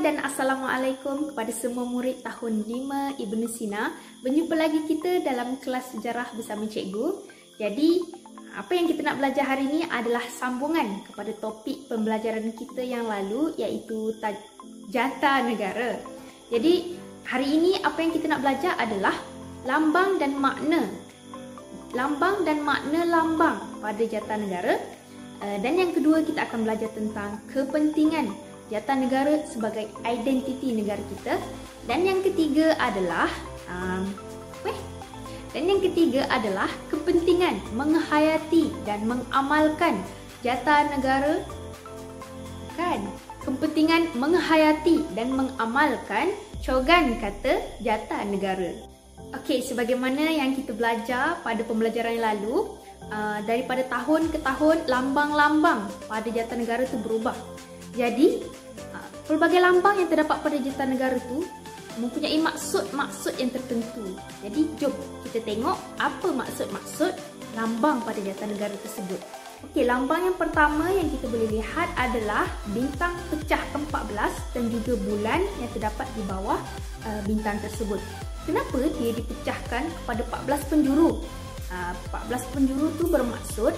dan Assalamualaikum kepada semua murid tahun 5 Ibnu Sina. Berjumpa lagi kita dalam kelas sejarah bersama cikgu. Jadi, apa yang kita nak belajar hari ini adalah sambungan kepada topik pembelajaran kita yang lalu, iaitu jata negara. Jadi, hari ini apa yang kita nak belajar adalah lambang dan makna. Lambang dan makna lambang pada jata negara. Dan yang kedua, kita akan belajar tentang kepentingan jata negara sebagai identiti negara kita. Dan yang ketiga adalah kepentingan menghayati dan mengamalkan jata negara. Kepentingan menghayati dan mengamalkan cogan kata jata negara. Okey, sebagaimana yang kita belajar pada pembelajaran yang lalu, daripada tahun ke tahun lambang-lambang pada jata negara itu berubah. Jadi, pelbagai lambang yang terdapat pada jata negara itu mempunyai maksud-maksud yang tertentu. Jadi, jom kita tengok apa maksud-maksud lambang pada jata negara tersebut. Okey, lambang yang pertama yang kita boleh lihat adalah bintang pecah ke-14 dan juga bulan yang terdapat di bawah bintang tersebut. Kenapa dia dipecahkan kepada 14 penjuru? 14 penjuru itu bermaksud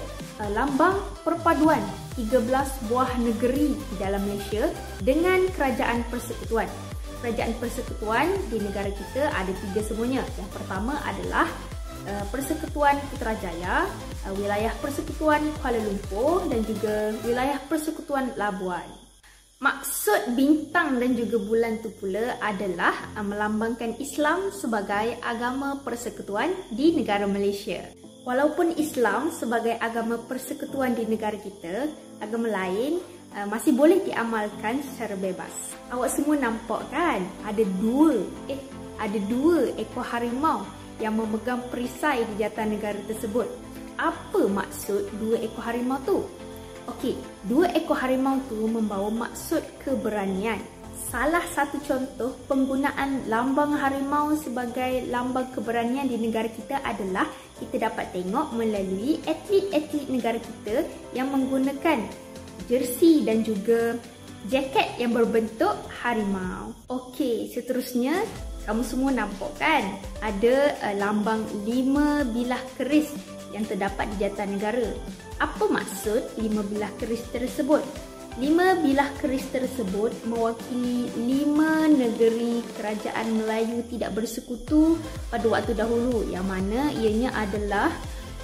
lambang perpaduan 13 buah negeri di dalam Malaysia dengan kerajaan persekutuan. Kerajaan persekutuan di negara kita ada 3 semuanya. Yang pertama adalah Persekutuan Putrajaya, wilayah Persekutuan Kuala Lumpur dan juga wilayah Persekutuan Labuan. Maksud bintang dan juga bulan itu pula adalah melambangkan Islam sebagai agama persekutuan di negara Malaysia. Walaupun Islam sebagai agama persekutuan di negara kita, agama lain masih boleh diamalkan secara bebas. Awak semua nampak kan? Ada dua ekor harimau yang memegang perisai di jata negara tersebut. Apa maksud 2 ekor harimau tu? Okey, 2 ekor harimau tu membawa maksud keberanian. Salah satu contoh penggunaan lambang harimau sebagai lambang keberanian di negara kita adalah kita dapat tengok melalui atlet-atlet negara kita yang menggunakan jersey dan juga jaket yang berbentuk harimau. Okey, seterusnya kamu semua nampak kan? Ada lambang 5 bilah keris yang terdapat di jata negara. Apa maksud 5 bilah keris tersebut? 5 bilah keris tersebut mewakili 5 negeri kerajaan Melayu tidak bersekutu pada waktu dahulu, yang mana ianya adalah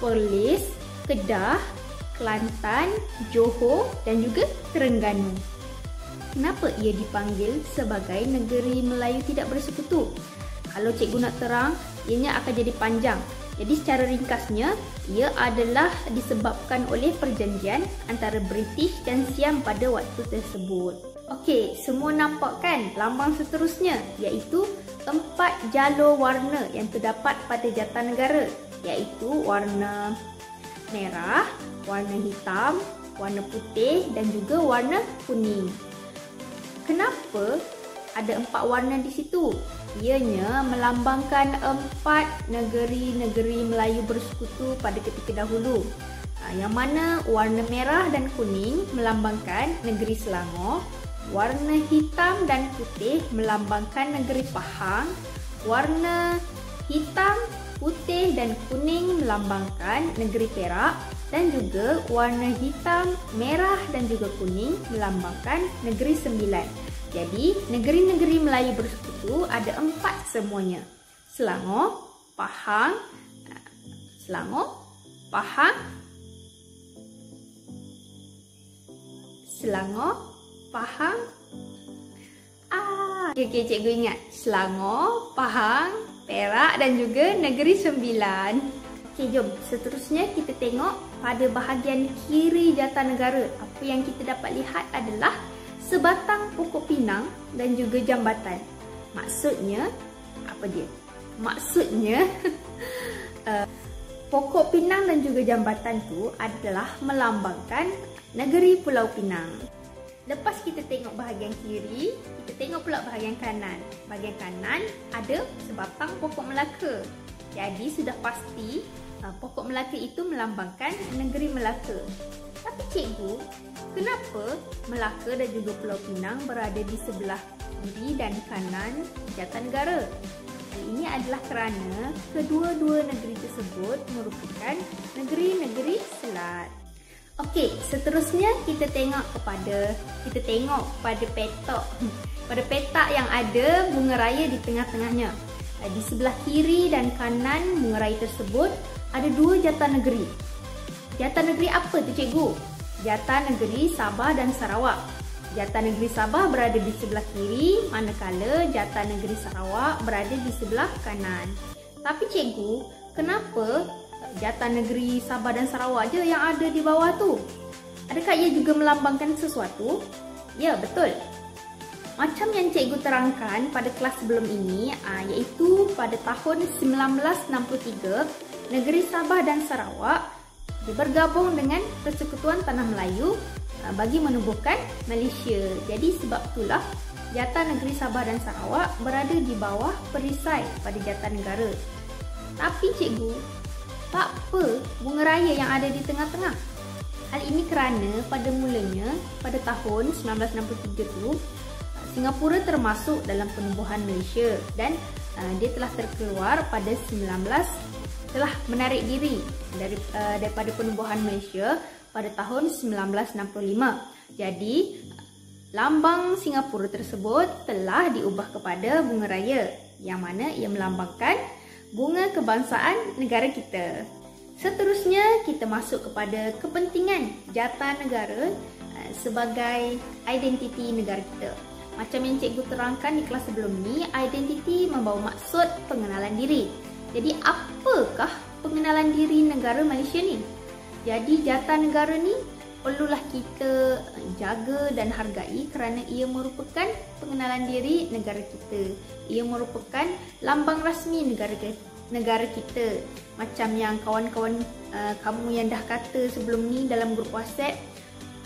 Perlis, Kedah, Kelantan, Johor dan juga Terengganu. Kenapa ia dipanggil sebagai negeri Melayu tidak bersekutu? Kalau cikgu nak terang, ianya akan jadi panjang. Jadi secara ringkasnya, ia adalah disebabkan oleh perjanjian antara British dan Siam pada waktu tersebut. Okey, semua nampak kan lambang seterusnya, iaitu 4 jalur warna yang terdapat pada jata negara, iaitu warna merah, warna hitam, warna putih dan juga warna kuning. Kenapa ada 4 warna di situ? Ianya melambangkan 4 negeri-negeri Melayu bersekutu pada ketika dahulu. Yang mana warna merah dan kuning melambangkan negeri Selangor, warna hitam dan putih melambangkan negeri Pahang, warna hitam, putih dan kuning melambangkan negeri Perak, dan juga warna hitam, merah dan juga kuning melambangkan negeri Sembilan. Jadi, negeri-negeri Melayu bersekutu ada 4 semuanya. Selangor, Pahang, Okey, cikgu ingat. Selangor, Pahang, Perak dan juga negeri Sembilan. Okey, jom. Seterusnya kita tengok pada bahagian kiri jata negara. Apa yang kita dapat lihat adalah sebatang pokok pinang dan juga jambatan. Maksudnya, apa dia? Maksudnya, pokok pinang dan juga jambatan tu adalah melambangkan negeri Pulau Pinang. Lepas kita tengok bahagian kiri, kita tengok pula bahagian kanan. Bahagian kanan ada sebatang pokok Melaka. Jadi sudah pasti pokok Melaka itu melambangkan negeri Melaka. Tapi cikgu, kenapa Melaka dan juga Pulau Pinang berada di sebelah kiri dan kanan Jatinegara? Hal ini adalah kerana kedua-dua negeri tersebut merupakan negeri-negeri selat. Okey, seterusnya kita tengok pada petak. Pada petak yang ada bunga raya di tengah-tengahnya. Di sebelah kiri dan kanan bunga raya tersebut ada dua Jatinegeri. Jatinegeri apa tu cikgu? Jatinegeri Sabah dan Sarawak. Jatinegeri Sabah berada di sebelah kiri, manakala Jatinegeri Sarawak berada di sebelah kanan. Tapi cikgu, kenapa Jatinegeri Sabah dan Sarawak je yang ada di bawah tu? Adakah ia juga melambangkan sesuatu? Ya, betul. Macam yang cikgu terangkan pada kelas sebelum ini, iaitu pada tahun 1963, negeri Sabah dan Sarawak bergabung dengan Persekutuan Tanah Melayu bagi menubuhkan Malaysia. Jadi sebab itulah Jatinegeri Sabah dan Sarawak berada di bawah perisai pada Jatinegara. Tapi cikgu, tak apa bunga raya yang ada di tengah-tengah? Hal ini kerana pada mulanya pada tahun 1963 tu Singapura termasuk dalam penubuhan Malaysia dan dia telah terkeluar pada telah menarik diri daripada penubuhan Malaysia pada tahun 1965. Jadi, lambang Singapura tersebut telah diubah kepada bunga raya yang mana ia melambangkan bunga kebangsaan negara kita. Seterusnya, kita masuk kepada kepentingan Jatinegara sebagai identiti negara kita. Macam yang cikgu terangkan di kelas sebelum ni, identiti membawa maksud pengenalan diri. Jadi, apakah pengenalan diri negara Malaysia ni? Jadi Jatinegara ni perlulah kita jaga dan hargai kerana ia merupakan pengenalan diri negara kita. Ia merupakan lambang rasmi negara kita. Macam yang kawan-kawan kamu yang dah kata sebelum ni dalam grup WhatsApp,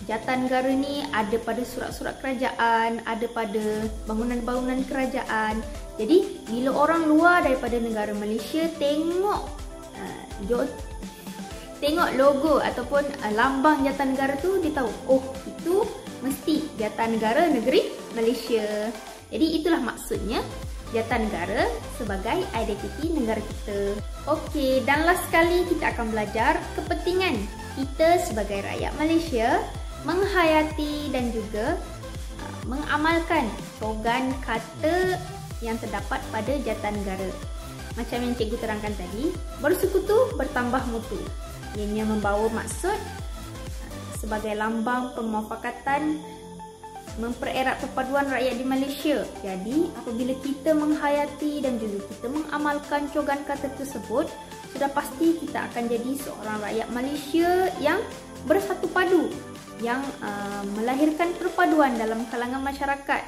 Jatinegara ni ada pada surat-surat kerajaan, ada pada bangunan-bangunan kerajaan. Jadi bila orang luar daripada negara Malaysia tengok logo ataupun lambang Jatinegara tu, dia tahu, oh itu mesti Jatinegara negeri Malaysia. Jadi itulah maksudnya Jatinegara sebagai identiti negara kita. Okey, dan last sekali kita akan belajar kepentingan kita sebagai rakyat Malaysia menghayati dan juga mengamalkan slogan kata yang terdapat pada Jatinegara. Macam yang cikgu terangkan tadi, bersekutu bertambah mutu. Ianya membawa maksud sebagai lambang pemufakatan mempererat perpaduan rakyat di Malaysia. Jadi, apabila kita menghayati dan juga kita mengamalkan slogan kata tersebut, sudah pasti kita akan jadi seorang rakyat Malaysia yang bersatu padu, yang melahirkan perpaduan dalam kalangan masyarakat,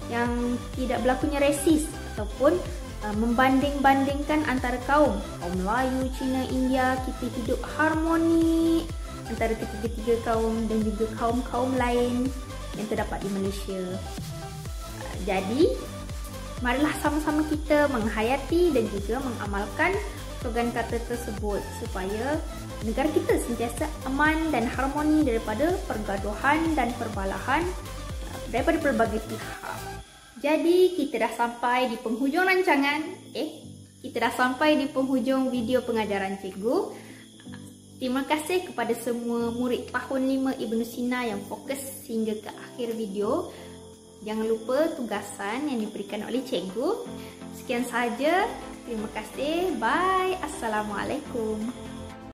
yang tidak berlakunya resis ataupun membanding-bandingkan antara kaum Melayu, Cina, India. Kita hidup harmoni antara ketiga-tiga kaum dan juga kaum-kaum lain yang terdapat di Malaysia. Jadi, marilah sama-sama kita menghayati dan juga mengamalkan slogan kata tersebut supaya negara kita sentiasa aman dan harmoni daripada pergaduhan dan perbalahan daripada pelbagai pihak. Jadi, kita dah sampai di penghujung rancangan. Kita dah sampai di penghujung video pengajaran cikgu. Terima kasih kepada semua murid tahun 5 Ibnu Sina yang fokus hingga ke akhir video. Jangan lupa tugasan yang diberikan oleh cikgu. Sekian sahaja. Terima kasih. Bye. Assalamualaikum.